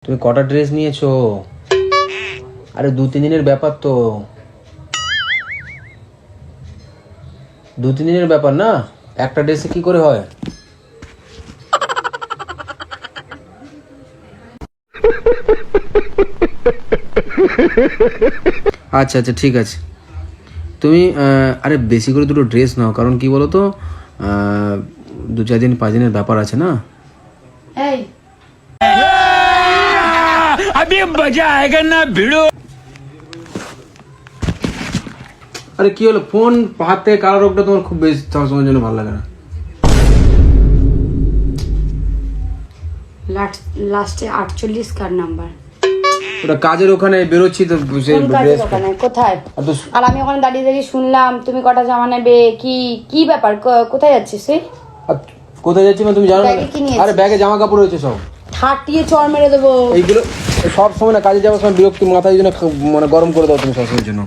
তুমি কটা ড্রেস নিয়েছো? আরে 2-3 দিনের ব্যাপার তো, 2-3 দিনের ব্যাপার না, একটা ড্রেসে কি করে হয়? আচ্ছা আচ্ছা ঠিক আছে, তুমি আরে বেশি করে দুটো ড্রেস নাও, কারণ কি বলো তো 2-4 দিন 5 দিনের ব্যাপার আছে না। এই अभी मजा आएगा ना भिड़ो। আরে কি হলো, ফোন হাত থেকে কালো রোগটা তোমার খুব বেশি সবসময়ের জন্য ভালো লাগে না। লাস্টে 48 কার নাম্বার? ওটা কাজের ওখানে বেরোচ্ছি তো সে কোন কাজের ড্রেস ওখানে? কোথায়? আর তো আর আমি ওখানে দাঁড়িয়ে দাঁড়িয়ে শুনলাম তুমি কটা জামা নেবে, কি কি ব্যাপার? কোথায় যাচ্ছিস তুই? আর কোথায় যাচ্ছি মানে তুমি জানো না? ব্যাগে কি নিয়েছিস? আরে ব্যাগে জামা কাপড় রয়েছে সব, ঠাটিয়ে চড় মেরে দেবো। এইগুলো সব সময় না, কাজে যাওয়ার সময় বিরক্তি মাথায় জন্য মানে গরম করে দাও তুমি সবসময়ের জন্য।